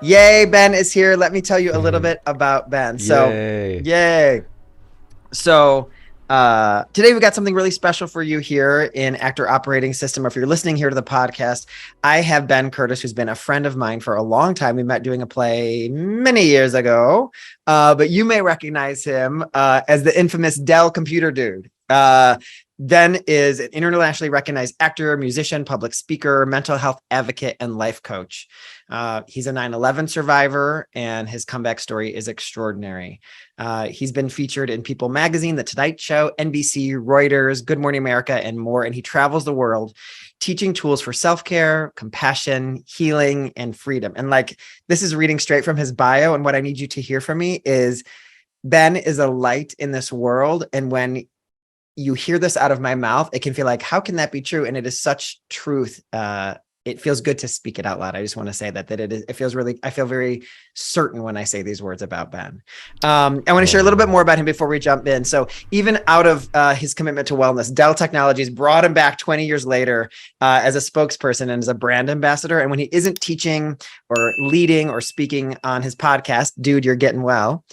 Yay, Ben is here. Let me tell you a little bit about Ben. Yay. Yay. Today we got something really special for you here in Actor Operating System. If you're listening here to the podcast, I have Ben Curtis, who's been a friend of mine for a long time. We met doing a play many years ago, but you may recognize him as the infamous Dell computer dude. Ben is an internationally recognized actor, musician, public speaker, mental health advocate, and life coach. He's a 9/11 survivor, and his comeback story is extraordinary. He's been featured in People Magazine, The Tonight Show, NBC, Reuters, Good Morning America, and more. And he travels the world teaching tools for self-care, compassion, healing, and freedom. And this is reading straight from his bio. And what I need you to hear from me is Ben is a light in this world. And when you hear this out of my mouth, it can feel like, how can that be true? And it is such truth. It feels good to speak it out loud. I just want to say that it feels really, I feel very certain when I say these words about Ben. I want to share a little bit more about him before we jump in. So even out of his commitment to wellness, Dell Technologies brought him back 20 years later as a spokesperson and as a brand ambassador. And when he isn't teaching or leading or speaking on his podcast, Dude, You're Getting Well,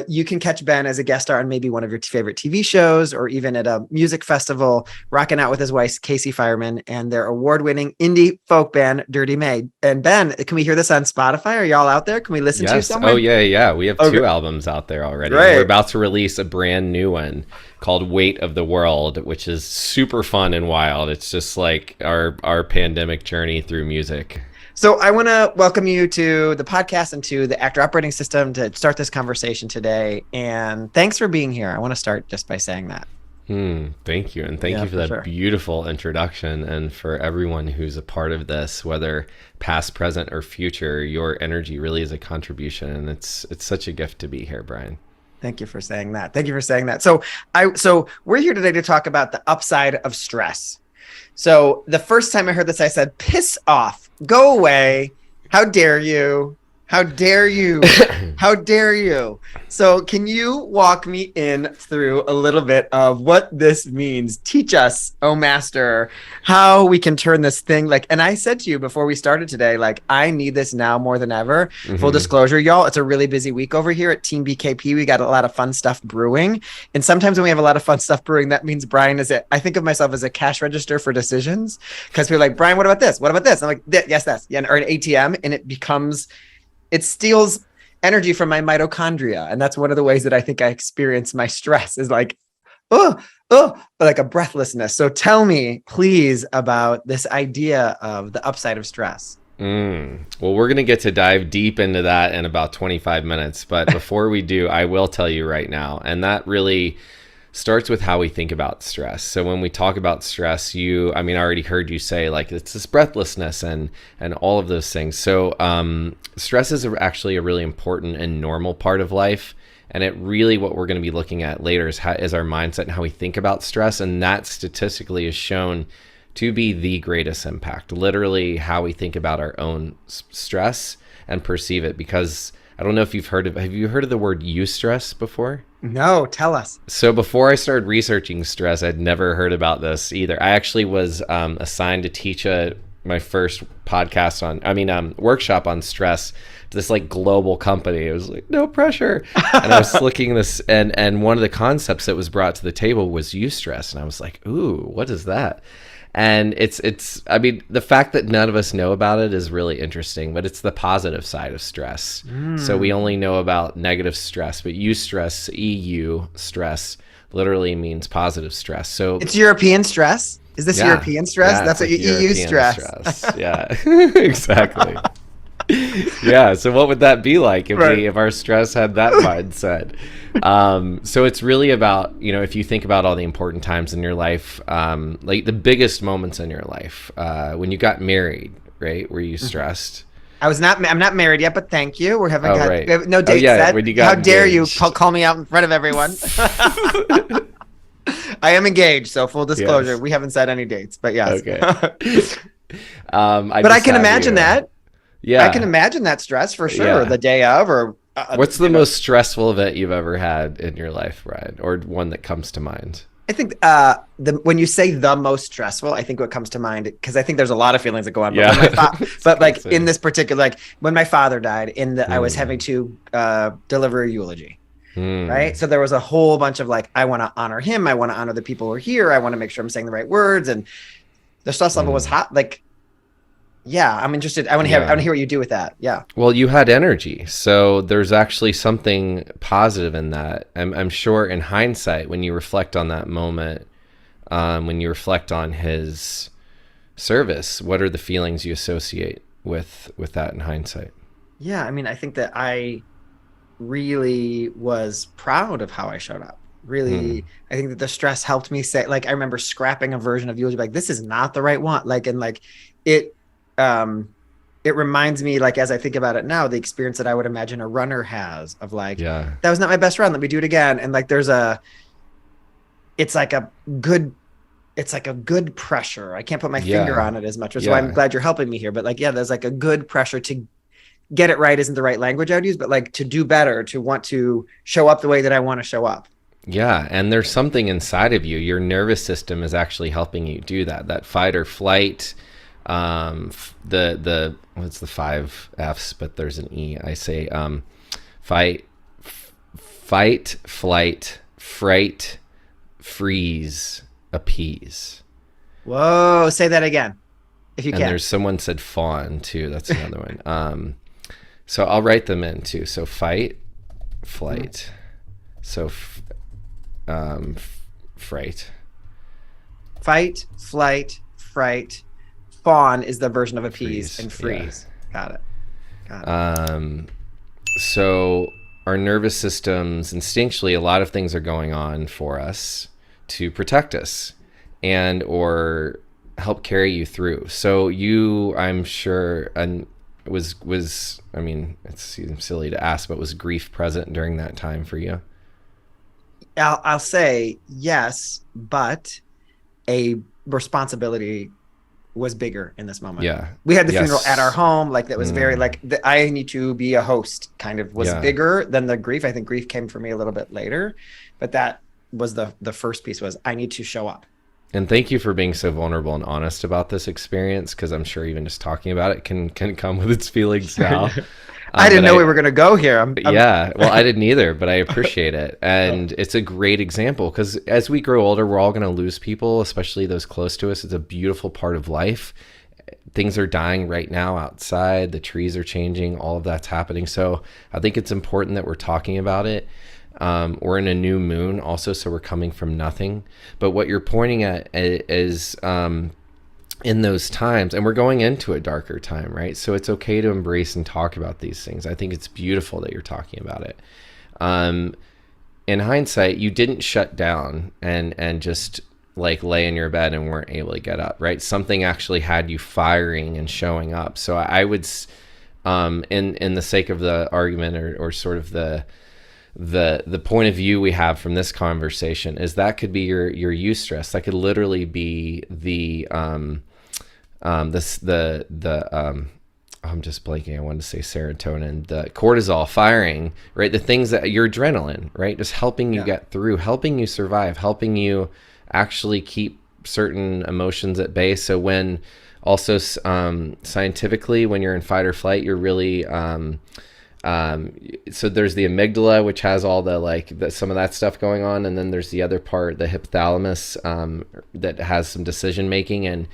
you can catch Ben as a guest star on maybe one of your favorite TV shows or even at a music festival, rocking out with his wife, Casey Fireman, and their award-winning indie folk band, Dirty Maid. And Ben, can we hear this on Spotify? Are y'all out there? Can we listen to you somewhere? Oh, yeah. We have two albums out there already. Right. We're about to release a brand new one called Weight of the World, which is super fun and wild. It's just like our pandemic journey through music. So I want to welcome you to the podcast and to the Actor Operating System to start this conversation today. And thanks for being here. I want to start just by saying that. Thank you. And thank you for that beautiful introduction. And for everyone who's a part of this, whether past, present, or future, your energy really is a contribution. And it's such a gift to be here, Brian. Thank you for saying that. So we're here today to talk about the upside of stress. So the first time I heard this, I said, piss off, go away. How dare you? How dare you? How dare you? So can you walk me in through a little bit of what this means? Teach us, oh master, how we can turn this thing and I said to you before we started today, I need this now more than ever. Mm-hmm. Full disclosure, y'all, it's a really busy week over here at Team BKP. We got a lot of fun stuff brewing. And sometimes when we have a lot of fun stuff brewing, that means Brian I think of myself as a cash register for decisions because we're like, Brian, what about this? What about this? I'm like, yes, that's, yeah, or an ATM. And it steals energy from my mitochondria. And that's one of the ways that I think I experience my stress is like a breathlessness. So tell me, please, about this idea of the upside of stress. Well, we're going to get to dive deep into that in about 25 minutes. But before we do, I will tell you right now, and that really starts with how we think about stress. So when we talk about stress, I already heard you say it's this breathlessness and all of those things. So stress is actually a really important and normal part of life. And what we're going to be looking at later is our mindset and how we think about stress. And that statistically is shown to be the greatest impact, literally how we think about our own stress and perceive it. Because I don't know if have you heard of the word eustress before? No, tell us. So before I started researching stress, I'd never heard about this either. I actually was assigned to teach my first workshop on stress to this global company. It was no pressure. And I was looking this and one of the concepts that was brought to the table was eustress. And I was like, ooh, what is that? And the fact that none of us know about it is really interesting, but it's the positive side of stress. So we only know about negative stress, but eustress, EU stress, literally means positive stress. So it's European stress? Is this European stress? Yeah, that's what EU stress. Yeah, exactly. Yeah, so what would that be like if our stress had that mindset? So it's really about, if you think about all the important times in your life, the biggest moments in your life, when you got married, right? Were you stressed? I'm not married yet, but thank you. We have no dates set. When you got How dare engaged. you call me out in front of everyone? I am engaged, so full disclosure, we haven't set any dates, but yes. Okay. But I can imagine that. Yeah. I can imagine that stress for sure. Yeah. The day of, or what's the most stressful event you've ever had in your life, Brian, or one that comes to mind? I think when you say the most stressful, I think what comes to mind, because I think there's a lot of feelings that go on. But Yeah. but like in this particular, like when my father died, I was having Mm. to deliver a eulogy. Right. Mm. So there was a whole bunch of like, I want to honor him. I want to honor the people who are here. I want to make sure I'm saying the right words. And the stress level was Mm. hot. Like, yeah, I'm interested. I want Yeah. to hear what you do with that. Yeah. Well, you had energy, so there's actually something positive in that. I'm sure in hindsight, when you reflect on that moment, when you reflect on his service, what are the feelings you associate with that in hindsight? Yeah. I mean, I think that I really was proud of how I showed up. Hmm. Really, I think that the stress helped me say, like, I remember scrapping a version of eulogy, like, this is not the right one. Like, and like it, um, it reminds me, like, as I think about it now, the experience that I would imagine a runner has of like, Yeah. that was not my best run. Let me do it again. And like, it's like a good, it's like a good pressure. I can't put my finger Yeah. on it as much, which is why I'm Yeah. glad you're helping me here. But like, yeah, there's like a good pressure to get it right isn't the right language I would use, but like to do better, to want to show up the way that I want to show up. Yeah, and there's something inside of you. Your nervous system is actually helping you do that. That fight or flight, the what's the five F's? But there's an E. I say fight, fight, flight, fright, freeze, appease. Whoa, say that again if you And can. there's someone said fawn too. That's another one. So I'll write them in too. So fight, Mhm. flight. So um, fright. Fight, flight, fright. Fawn is the version of appease, Freeze. and Yeah. freeze. Got it. Got it. Um, so our nervous systems, instinctually, a lot of things are going on for us to protect us and or help carry you through. So you, I'm sure, and was I mean, it seems silly to ask, but was grief present during that time for you? I'll say yes, but a responsibility was bigger in this moment. Yeah. We had the funeral at our Yes. home. Like that was very Mm. like I need to be a host kind of was Yeah. bigger than the grief. I think grief came for me a little bit later, but that was the first piece was I need to show up. And thank you for being so vulnerable and honest about this experience, because I'm sure even just talking about it can come with its feelings now. I didn't But know we were going to go here. yeah, well, I didn't either, but I appreciate it. And it's a great example because as we grow older, we're all going to lose people, especially those close to us. It's a beautiful part of life. Things are dying right now outside, the trees are changing, all of that's happening. So I think it's important that we're talking about it. We're in a new moon also, so we're coming from nothing. But what you're pointing at is in those times, and we're going into a darker time, right? So it's okay to embrace and talk about these things. I think it's beautiful that you're talking about it. Um, in hindsight, you didn't shut down and just like lay in your bed and weren't able to get up, right? Something actually had you firing and showing up. So I would, in the sake of the argument or sort of the point of view we have from this conversation is that could be your eustress. That could literally be this the I'm just blanking. I wanted to say serotonin, the cortisol firing, right? The things that your adrenaline, right? Just helping you Yeah. get through, helping you survive, helping you actually keep certain emotions at bay. So when also scientifically, when you're in fight or flight, you're really so there's the amygdala, which has all the some of that stuff going on, and then there's the other part, the hypothalamus, that has some decision making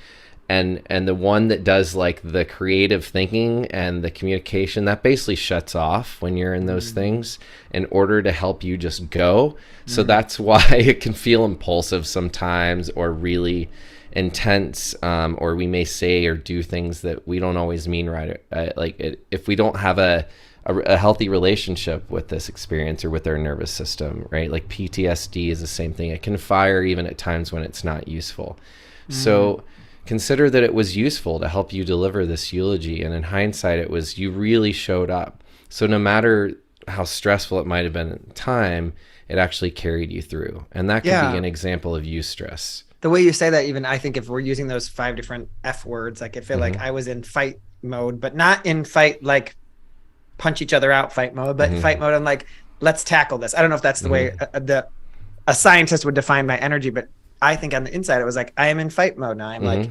and the one that does like the creative thinking and the communication, that basically shuts off when you're in those things in order to help you just go. So that's why it can feel impulsive sometimes or really intense, or we may say or do things that we don't always mean right. If we don't have a healthy relationship with this experience or with our nervous system, right? Like PTSD is the same thing. It can fire even at times when it's not useful. So consider that it was useful to help you deliver this eulogy. And in hindsight, it was, you really showed up. So no matter how stressful it might have been at the time, it actually carried you through. And that could be Yeah. an example of eustress. The way you say that, even I think if we're using those 5 different F words, like I feel like I was in fight mode, but not in fight like punch each other out fight mode, but fight mode and like let's tackle this. I don't know if that's the way a scientist would define my energy, but I think on the inside, it was like, I am in fight mode now. I'm like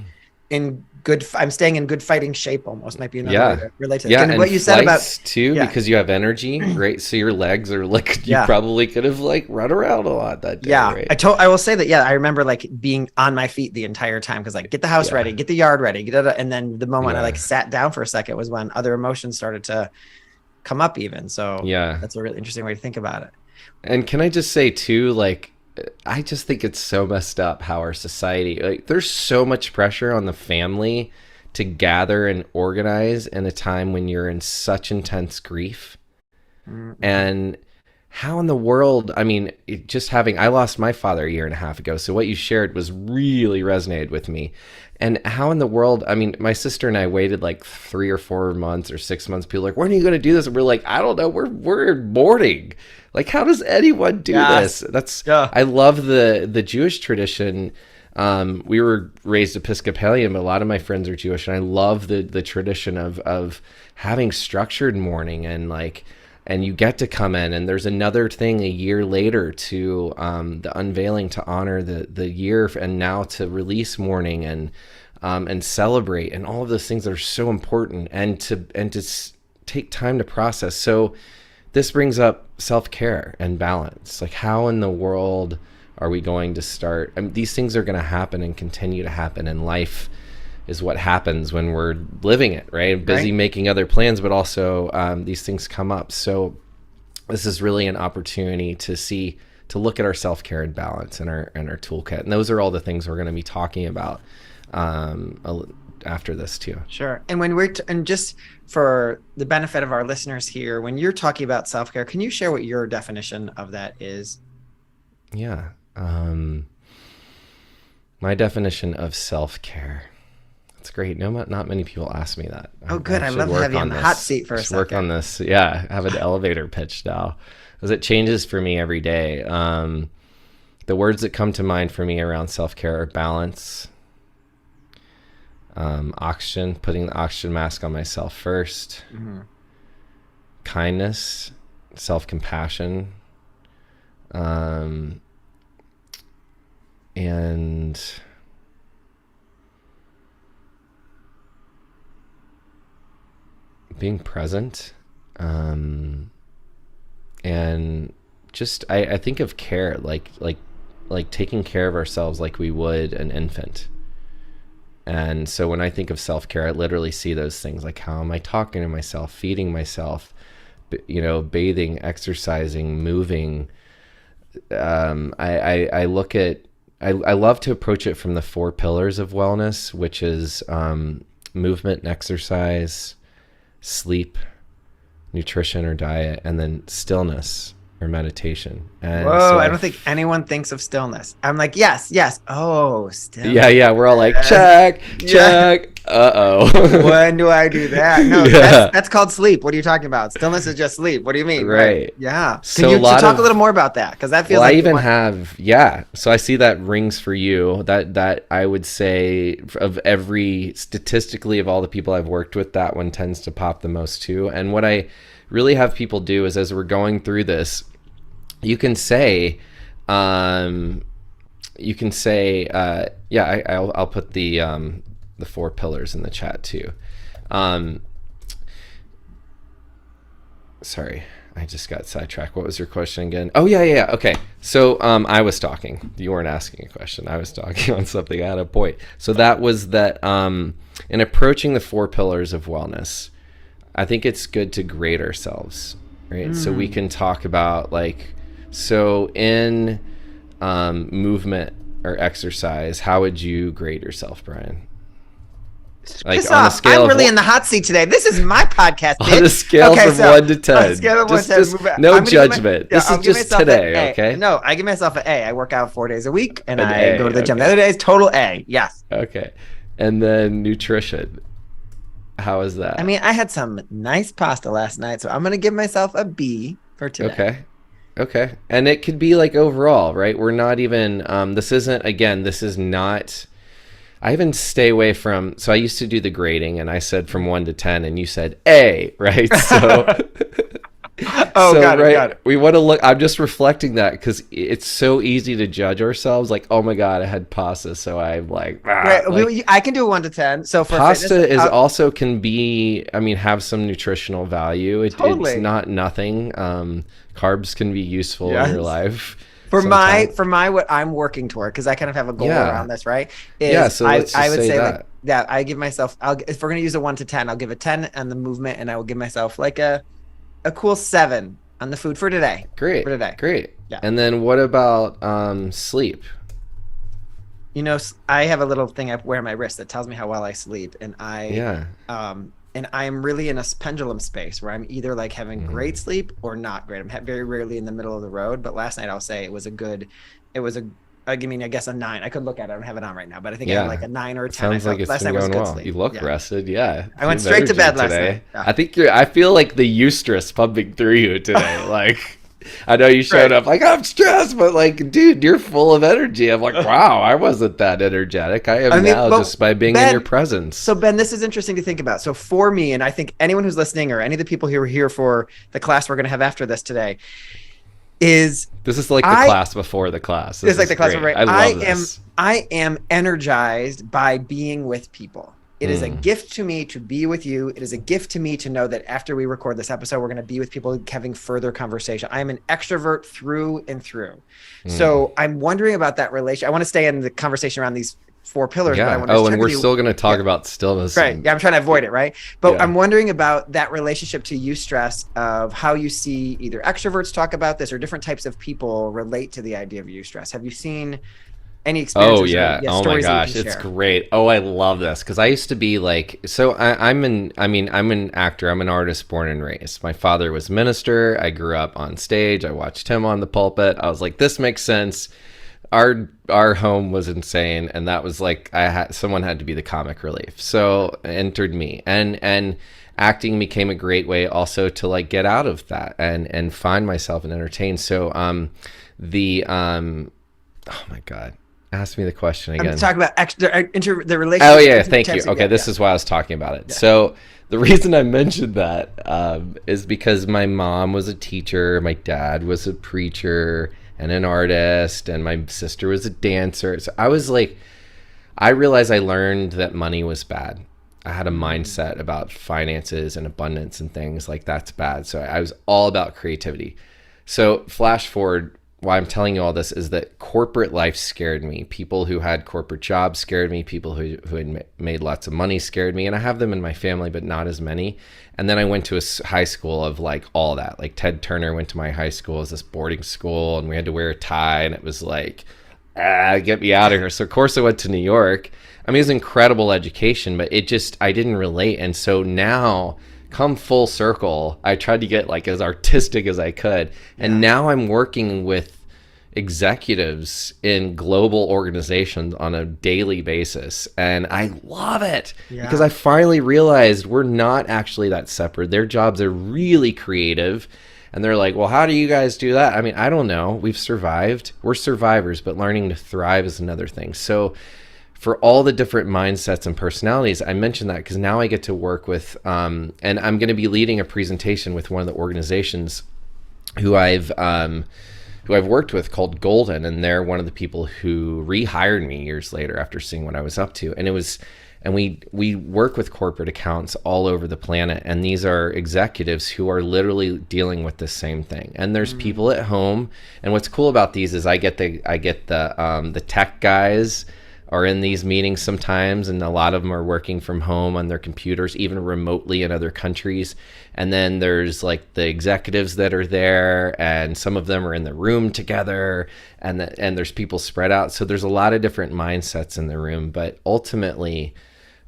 I'm staying in good fighting shape almost, might be another way to relate to it. Yeah. And And what you said about too, because you have energy, right? So your legs are like, you probably could have like run around a lot that day. Yeah. Right? I will say that, I remember like being on my feet the entire time. Cause like, get the house ready, get the yard ready, and then the moment I like sat down for a second was when other emotions started to come up even. So that's a really interesting way to think about it. And can I just say too, like, I just think it's so messed up how our society, like, there's so much pressure on the family to gather and organize in a time when you're in such intense grief. And how in the world, I mean, I lost my father a year and a half ago. So what you shared was really resonated with me. And how in the world, I mean, my sister and I waited like 3 or 4 months or 6 months. People are like, when are you going to do this? And we're like, I don't know. We're mourning. Like, how does anyone do this? I love the Jewish tradition. We were raised Episcopalian, but a lot of my friends are Jewish, and I love the tradition of having structured mourning, and you get to come in, and there's another thing a year later to the unveiling to honor the year, and now to release mourning and celebrate, and all of those things that are so important, and to take time to process. So this brings up self-care and balance. Like, how in the world are we going to start? I mean, these things are going to happen and continue to happen, and life is what happens when we're living it, right? Busy making other plans, but also these things come up. So this is really an opportunity to look at our self-care and balance and our toolkit. And those are all the things we're going to be talking about after this too. Sure. And when and just for the benefit of our listeners here, when you're talking about self-care, can you share what your definition of that is? Yeah. My definition of self-care. That's great. No, not many people ask me that. Oh, good. I love having you on the hot seat for a second. Work on this. Yeah. Have an elevator pitch now, because it changes for me every day. The words that come to mind for me around self-care are balance, oxygen, putting the oxygen mask on myself first, kindness, self-compassion, and being present, and just I think of care like taking care of ourselves like we would an infant. And so when I think of self-care, I literally see those things, like, how am I talking to myself, feeding myself, bathing, exercising, moving. I look at, I love to approach it from the 4 pillars of wellness, which is movement and exercise, sleep, nutrition or diet, and then stillness or meditation. And whoa, so I don't think anyone thinks of stillness. I'm like, yes. Oh, stillness. Yeah. We're all like, check. Uh-oh. When do I do that? No, that's called sleep. What are you talking about? Stillness is just sleep. What do you mean? Right. Yeah. Can you talk a little more about that? Because that feels like so I see that rings for you. That I would say statistically of all the people I've worked with, that one tends to pop the most too. And what I really have people do is, as we're going through this, you can say, I'll put the 4 pillars in the chat too. Sorry, I just got sidetracked. What was your question again? Oh yeah. Okay. So I was talking. You weren't asking a question. I was talking on something. I had a point. So that was that in approaching the 4 pillars of wellness, I think it's good to grade ourselves, right? So we can talk about, like, so in movement or exercise, how would you grade yourself, Brian? Like, on a scale I'm really in the hot seat today. This is my podcast, bitch. On a scale from 1 to 10. On a scale of 1 to 10. Just no judgment. This is just today, okay? No, I give myself an A. I work out 4 days a week, and I go to the gym. The other day is total A. Yes. Okay. And then nutrition. How is that? I mean, I had some nice pasta last night, so I'm going to give myself a B for today. Okay. And it could be like overall, right? We're not even, this is not, I even stay away from, so I used to do the grading, and I said from 1 to 10, and you said A, right? So Oh, So, got it, got right, it. we want to look. I'm just reflecting that because it's so easy to judge ourselves. Like, oh my God, I had pasta. So I'm like, Right. like I can do a 1 to 10. So for fitness, pasta is also can be, I mean, have some nutritional value. It's totally. not nothing. Carbs can be useful in your Yes. life For sometimes. my what I'm working toward, because I kind of have a goal Yeah. around this, right? Yeah. Is So let's I just would say say like that. that I give myself if we're gonna use a 1 to 10, I'll give a 10 on the movement, and I will give myself like a cool 7 on the food for today. For Great. today. Great. Yeah. And then what about sleep? I have a little thing I wear on my wrist that tells me how well I sleep, Yeah. and I'm really in a pendulum space where I'm either like having Mm. great sleep or not great. I'm very rarely in the middle of the road, but last night I'll say it was a, I mean, I guess a 9. I could look at it. I don't have it on right now, but I think I had like Yeah. a 9 or a It 10. I sounds like felt it's last been night was going good well. You sleep. look Yeah. rested. Yeah. I You went have straight to energy bed last night. today. Yeah. I feel like the eustress pumping through you today. Like, I know you showed Right. up like, I'm stressed, but like, dude, you're full of energy. I'm like, wow, I wasn't that energetic. I I am mean, now but just by being in your Ben, presence. so Ben, this is interesting to think about. So for me, and I think anyone who's listening or any of the people who are here for the class we're going to have after this today, is This is like the I class before the class. This it's like is the class great. right. I love this. I am energized by being with people. It is a Mm, gift to me to be with you. It is a gift to me to know that after we record this episode, we're going to be with people having further conversation. I am an extrovert through and through. mm. So I'm wondering about that relation. I want to stay in the conversation around these 4 pillars, but I Yeah. want to Oh, just and check we're with you. still going to talk Yeah. about stillness Right. and Yeah, I'm trying to avoid it, right? But yeah. I'm wondering about that relationship to eustress of how you see either extroverts talk about this or different types of people relate to the idea of eustress. Have you seen any Oh experiences or yeah. Oh my stories that you can gosh, it's share? great. Oh, I love this because I used to be like, so I'm an actor. I'm an artist born and raised. My father was minister. I grew up on stage. I watched him on the pulpit. I was like, this makes sense. Our home was insane, and that was like someone had to be the comic relief. So entered me, and acting became a great way also to like get out of that and find myself and entertain. So the oh my god. Ask me the question I'm again. talking about the Oh relationship. yeah, thank you. Okay, Yeah, this yeah, is why I was talking about it. yeah. So the reason I mentioned that is because my mom was a teacher, my dad was a preacher and an artist, and my sister was a dancer. So I was like, I realized I learned that money was bad. I had a mindset about finances and abundance and things like that's bad. So I was all about creativity. So flash forward, why I'm telling you all this is that corporate life scared me. People who had corporate jobs scared me. People who had made lots of money scared me. And I have them in my family, but not as many. And then I went to a high school of like all that. Like Ted Turner went to my high school as this boarding school, and we had to wear a tie, and it was like, get me out of here. So of course I went to New York. I mean, it was incredible education, but I didn't relate. And so now, come full circle, I tried to get like as artistic as I could. And now I'm working with executives in global organizations on a daily basis. And I love it because I finally realized we're not actually that separate. Their jobs are really creative. And they're like, well, how do you guys do that? I mean, I don't know. We've survived. We're survivors, but learning to thrive is another thing. So for all the different mindsets and personalities, I mentioned that because now I get to work with, and I'm going to be leading a presentation with one of the organizations who I've worked with called Golden, and they're one of the people who rehired me years later after seeing what I was up to. And we work with corporate accounts all over the planet, and these are executives who are literally dealing with the same thing. And there's people at home, and what's cool about these is I get the tech guys are in these meetings sometimes, and a lot of them are working from home on their computers, even remotely in other countries. And then there's like the executives that are there, and some of them are in the room together, and there's people spread out. So there's a lot of different mindsets in the room, but ultimately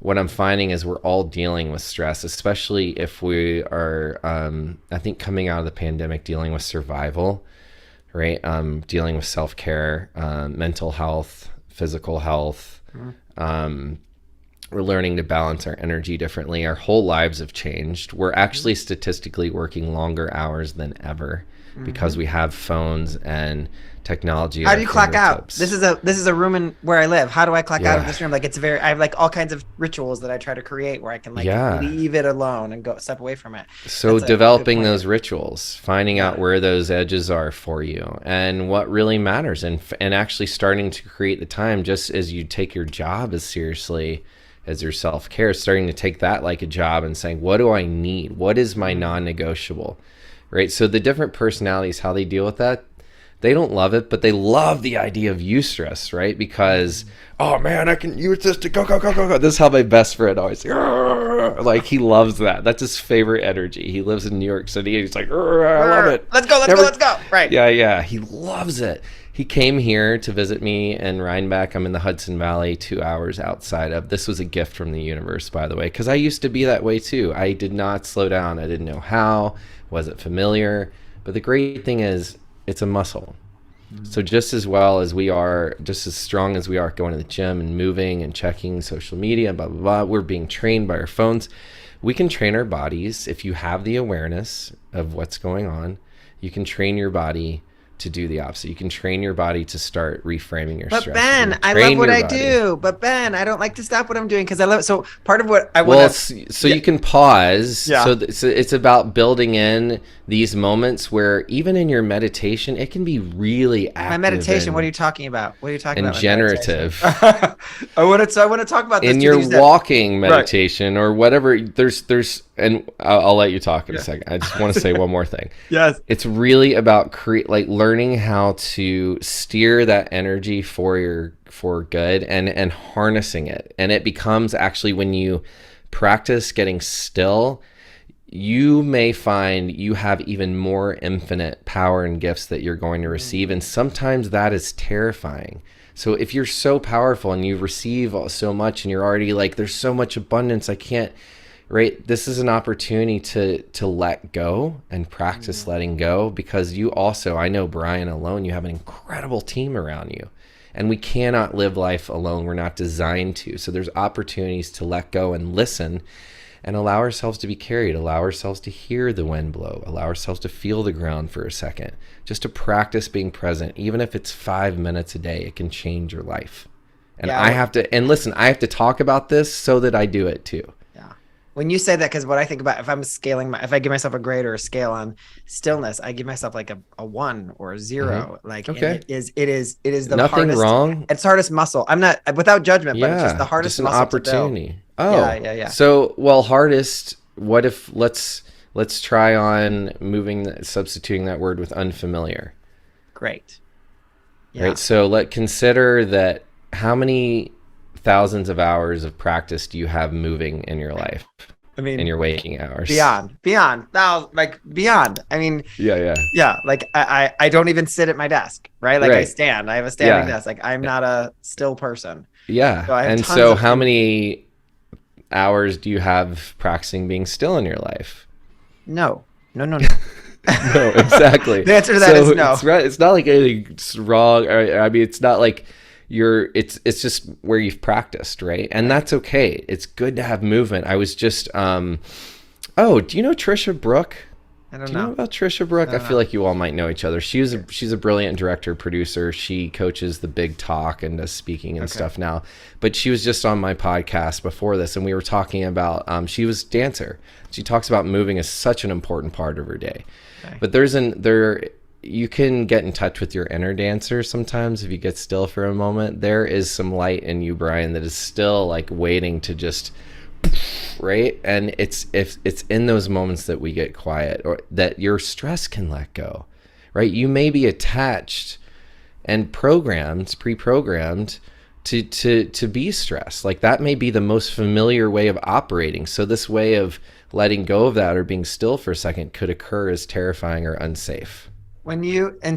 what I'm finding is we're all dealing with stress, especially if we are, I think coming out of the pandemic, dealing with survival, right? Dealing with self-care, mental health, physical health. We're learning to balance our energy differently. Our whole lives have changed. We're actually statistically working longer hours than ever. because we have phones and technology at How do our you clock out? fingertips. This is a room where I live. How do I clock out of Yeah. this room? Like I have like all kinds of rituals that I try to create where I can like Yeah. leave it alone and go step away from it. So That's a good developing point. those rituals, finding Got out it. where those edges are for you and what really matters, and actually starting to create the time, just as you take your job as seriously as your self-care, starting to take that like a job and saying, what do I need? What is my non-negotiable? Right? So the different personalities, how they deal with that, they don't love it, but they love the idea of eustress, right? Because, oh man, I can use this to go, go, go, go, go. This is how my best friend always, like, he loves that. That's his favorite energy. He lives in New York City and he's like, I love it. Let's go, let's go. Right. Yeah, yeah. He loves it. He came here to visit me in Rhinebeck. I'm in the Hudson Valley, 2 hours outside of. This was a gift from the universe, by the way, because I used to be that way too. I did not slow down. I didn't know how. Wasn't familiar. But the great thing is, it's a muscle. So just as well as we are, just as strong as we are going to the gym and moving and checking social media, blah, blah, blah, we're being trained by our phones. We can train our bodies. If you have the awareness of what's going on, you can train your body to do the opposite. You can train your body to start reframing your But stress. Ben, I love what I do. But Ben, I don't like to stop what I'm doing because I love. So part of what I want. Well, so you can pause. Yeah. So it's about building in these moments where even in your meditation, it can be really active. My meditation. What are you talking about? What are you talking and about? generative. I want to talk about this In your walking meditation or whatever. There's and I'll let you talk in a second. I just want to say one more thing. Yes. It's really about learning how to steer that energy for good and harnessing it. And it becomes actually, when you practice getting still, you may find you have even more infinite power and gifts that you're going to receive. And sometimes that is terrifying. So if you're so powerful and you receive so much and you're already like, there's so much abundance, I can't, right? This is an opportunity to let go and practice letting go, because you also, I know Brian alone, you have an incredible team around you, and we cannot live life alone. We're not designed to. So there's opportunities to let go and listen and allow ourselves to be carried, allow ourselves to hear the wind blow, allow ourselves to feel the ground for a second, just to practice being present. Even if it's 5 minutes a day, it can change your life. And Yeah, I have to talk about this so that I do it too. When you say that, because what I think about, if I'm scaling if I give myself a grade or a scale on stillness, I give myself like a 1 or a 0. Like, okay, it is the nothing hardest, wrong. It's hardest muscle. I'm not, without judgment, but it's just the hardest just an muscle opportunity. To build. Oh, yeah. So, well, hardest. What if let's try on substituting that word with unfamiliar. Great. Yeah. Right. So consider that. How many thousands of hours of practice do you have moving in your life? I mean, in your waking hours? Beyond. Beyond. I mean, yeah. Like I don't even sit at my desk, right? Like I stand. I have a standing desk. Like I'm not a still person. Yeah. So how many hours do you have practicing being still in your life? No. No, exactly. The answer to that is no. It's not like anything's wrong. I mean, it's not like it's just where you've practiced, right? And that's okay. It's good to have movement. I was just do you know Trisha Brook? I don't know. Do you know about Trisha Brook? I feel like you all might know each other. She's a brilliant director, producer. She coaches the Big Talk and does speaking and stuff now. But she was just on my podcast before this, and we were talking about she was a dancer. She talks about moving as such an important part of her day. Okay. But you can get in touch with your inner dancer sometimes if you get still for a moment. There is some light in you, Brian, that is still like waiting to just, right? And it's in those moments that we get quiet, or that your stress can let go, right? You may be attached and pre-programmed to be stressed. Like that may be the most familiar way of operating. So this way of letting go of that or being still for a second could occur as terrifying or unsafe. And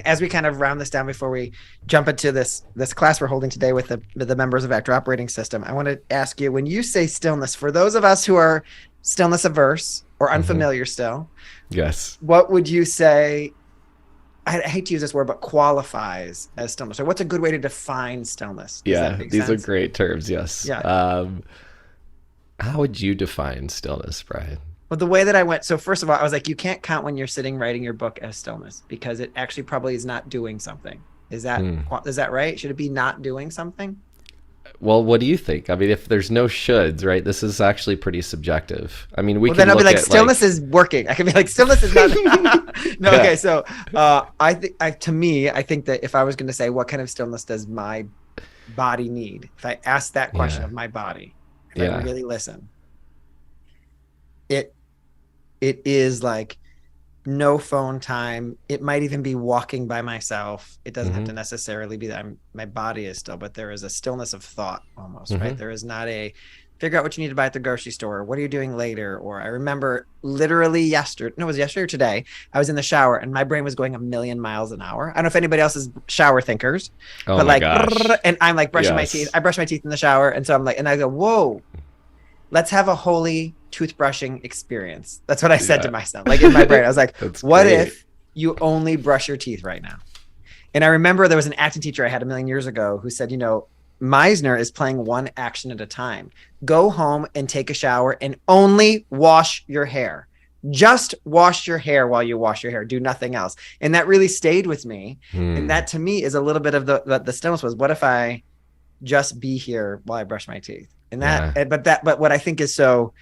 as we kind of round this down before we jump into this class we're holding today with the members of Actor Operating System, I want to ask you, when you say stillness, for those of us who are stillness averse or unfamiliar still, yes, what would you say? I hate to use this word, but qualifies as stillness, or what's a good way to define stillness? These are great terms. Yes. Yeah. How would you define stillness, Brian? Well, the way that I went, so first of all, I was like, you can't count when you're sitting writing your book as stillness because it actually probably is not doing something. Is that right? Should it be not doing something? Well, what do you think? I mean, if there's no shoulds, right? This is actually pretty subjective. I mean, we Well, then can I'll be look like, at stillness like, is working. I can be like, stillness is not. No, yeah. okay. So, I think, to me, I think that if I was going to say, what kind of stillness does my body need? If I ask that question Yeah. of my body, if I Yeah. really listen, it it is like no phone time. It might even be walking by myself. It doesn't have Mm-hmm. to necessarily be that my body is still, but there is a stillness of thought almost, right? Mm-hmm. There is not a figure out what you need to buy at the grocery store. What are you doing later? Or I remember literally yesterday, no, it was yesterday or today. I was in the shower and my brain was going a million miles an hour. I don't know if anybody else is shower thinkers, Oh but my like, gosh. and I'm like brushing my teeth. Yes. I brush my teeth in the shower. And so I'm like, and I go, whoa, let's have a holy toothbrushing experience. That's what I said to Yeah. myself, like in my brain. I was like, That's what great. if you only brush your teeth right now? And I remember there was an acting teacher I had a million years ago who said, Meisner is playing one action at a time. Go home and take a shower and only wash your hair. Just wash your hair while you wash your hair. Do nothing else. And that really stayed with me. And Hmm. that to me is a little bit of the stillness was, what if I just be here while I brush my teeth? And Yeah. but what I think is so,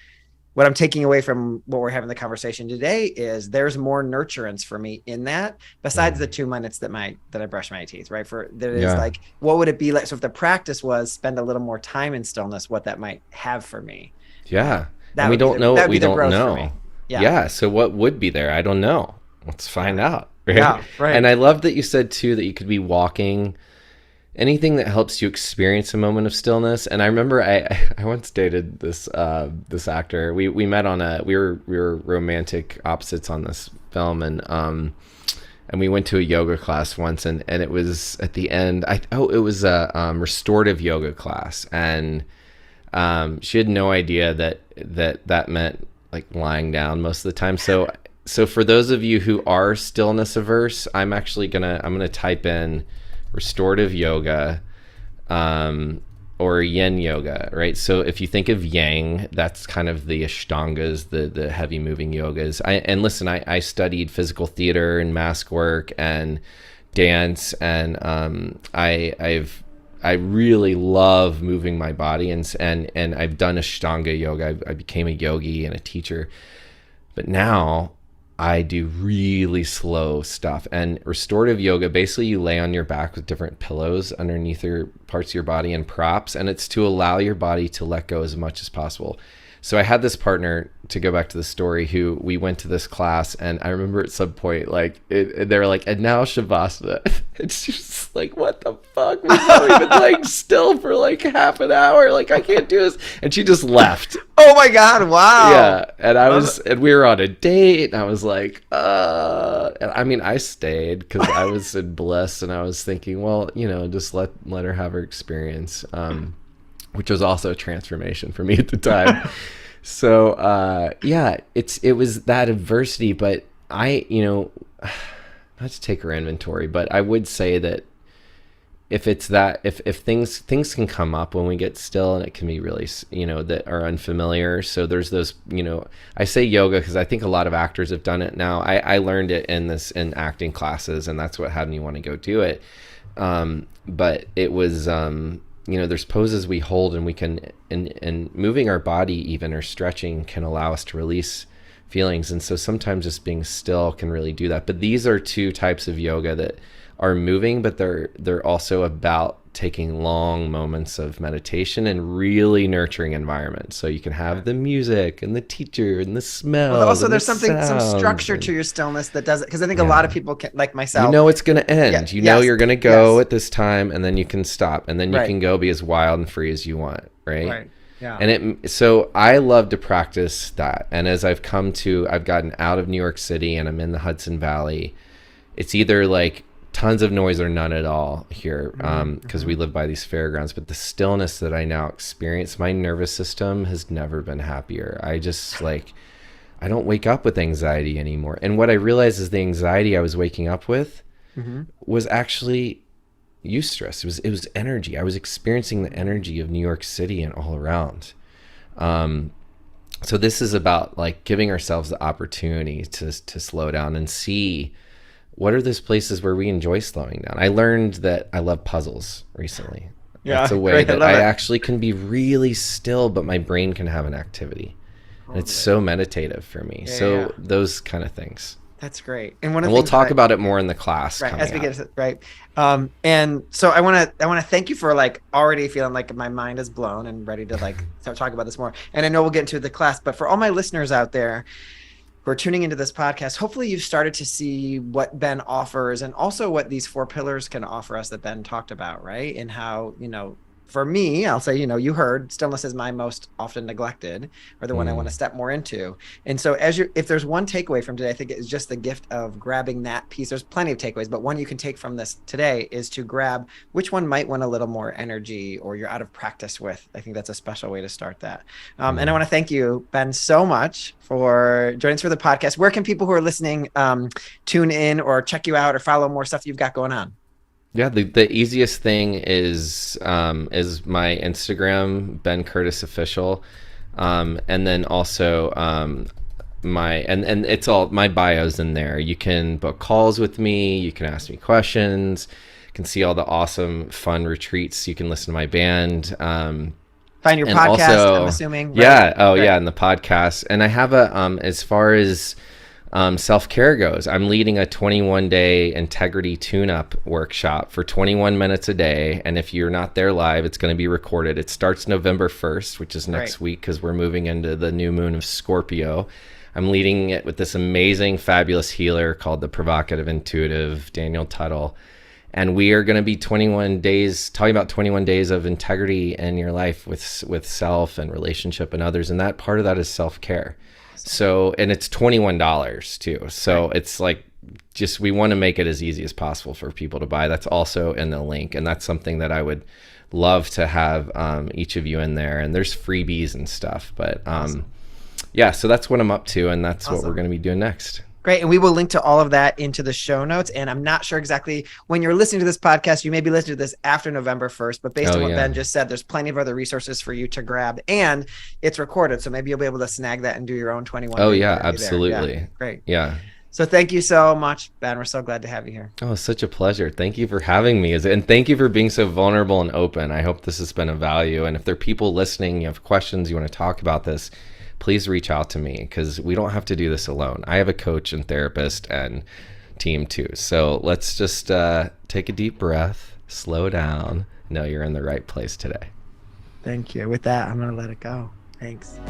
what I'm taking away from what we're having the conversation today is there's more nurturance for me in that besides the Hmm. 2 minutes that I brush my teeth, right? For there is Yeah. like, what would it be like? So if the practice was spend a little more time in stillness, what that might have for me. Yeah. And That we would be don't know that what would be we the don't growth for me. know. Yeah. Yeah. So what would be there? I don't know. Let's find Yeah. out. Right. Yeah. Right. And I love that you said too that you could be walking, anything that helps you experience a moment of stillness. And I remember I once dated this actor. We met on we were romantic opposites on this film, and we went to a yoga class once, and it was at the end. It was a restorative yoga class, and she had no idea that meant like lying down most of the time. So for those of you who are stillness averse, I'm gonna type in restorative yoga, or yin yoga, right? So if you think of yang, that's kind of the ashtangas, the heavy moving yogas. And listen, I studied physical theater and mask work and dance, and I really love moving my body, and I've done ashtanga yoga. I became a yogi and a teacher, but now I do really slow stuff. And restorative yoga, basically you lay on your back with different pillows underneath your parts of your body and props, and it's to allow your body to let go as much as possible. So I had this partner, to go back to the story, who we went to this class, and I remember at some point, like, they were like, and now Shavasana. It's just like, what the fuck? We've probably been like still for like half an hour. Like, I can't do this. And she just left. Oh my God. Wow. Yeah. And we were on a date, and I was like, and I mean, I stayed because I was in bliss, and I was thinking, well, just let her have her experience. Which was also a transformation for me at the time. So yeah, it was that adversity, but not to take her inventory, but I would say that if things can come up when we get still, and it can be really, that are unfamiliar. So there's those, I say yoga because I think a lot of actors have done it now. I learned it in acting classes, and that's what had me want to go do it. But it was, there's poses we hold, and we can, and moving our body even, or stretching, can allow us to release feelings. And so sometimes just being still can really do that. But these are two types of yoga that are moving, but they're also about taking long moments of meditation and really nurturing environment. So you can have the music and the teacher and the smell. Well, also and there's the some structure sounds, to your stillness that does it, because I think a lot of people can, like myself. it's going to end. Yeah, yes, You're going to go yes. at this time, and then you can stop, and then you Right. can go be as wild and free as you want, right? Right. Yeah. And so I love to practice that. And as I've gotten out of New York City, and I'm in the Hudson Valley, it's either like tons of noise or none at all here, because we live by these fairgrounds. But the stillness that I now experience, my nervous system has never been happier. I just I don't wake up with anxiety anymore. And what I realized is the anxiety I was waking up with was actually eustress. It was energy. I was experiencing the energy of New York City and all around. So this is about like giving ourselves the opportunity to slow down and see what are those places where we enjoy slowing down. I learned that I love puzzles recently. Yeah, That's a way great. I that love I it. actually can be really still, but my brain can have an activity. And it's Totally. so meditative for me. Yeah, yeah, yeah. So those kind of things. That's great. And one of And the we'll things that talk about it more in the class right as coming we up. get to right, and so I want to thank you for like already feeling like my mind is blown and ready to like start talking about this more. And I know we'll get into the class, but for all my listeners out there who are tuning into this podcast, hopefully you've started to see what Ben offers and also what these 4 pillars can offer us that Ben talked about, right? And how, for me, I'll say, you heard stillness is my most often neglected, or the one I want to step more into. And so if there's one takeaway from today, I think it's just the gift of grabbing that piece. There's plenty of takeaways, but one you can take from this today is to grab which one might want a little more energy or you're out of practice with. I think that's a special way to start that. And I want to thank you, Ben, so much for joining us for the podcast. Where can people who are listening tune in or check you out or follow more stuff you've got going on? Yeah, the easiest thing is my Instagram, Ben Curtis Official, and then also and it's all my bio's in there. You can book calls with me. You can ask me questions. You can see all the awesome, fun retreats. You can listen to my band. Find your And podcast, also, I'm assuming. Right? yeah, Right. yeah, and the podcast. And I have as far as self-care goes, I'm leading a 21-day integrity tune-up workshop for 21 minutes a day. And if you're not there live, it's going to be recorded. It starts November 1st, which is next week, because we're moving into the new moon of Scorpio. I'm leading it with this amazing, fabulous healer called the Provocative Intuitive, Daniel Tuttle. And we are going to be 21 days, talking about 21 days of integrity in your life with self and relationship and others. And that part of that is self-care. So, and it's $21 too. So it's like, just, we want to make it as easy as possible for people to buy. That's also in the link. And that's something that I would love to have each of you in there. And there's freebies and stuff, but yeah, so that's what I'm up to. And that's what we're going to be doing next. Great. And we will link to all of that into the show notes. And I'm not sure exactly when you're listening to this podcast, you may be listening to this after November 1st, but based on what Ben just said, there's plenty of other resources for you to grab and it's recorded. So maybe you'll be able to snag that and do your own 21. Oh yeah, absolutely. Yeah, great. Yeah. So thank you so much, Ben. We're so glad to have you here. Oh, it's such a pleasure. Thank you for having me. And thank you for being so vulnerable and open. I hope this has been of value. And if there are people listening, you have questions, you want to talk about this, please reach out to me, because we don't have to do this alone. I have a coach and therapist and team too. So let's just take a deep breath, slow down, know you're in the right place today. Thank you. With that, I'm going to let it go. Thanks.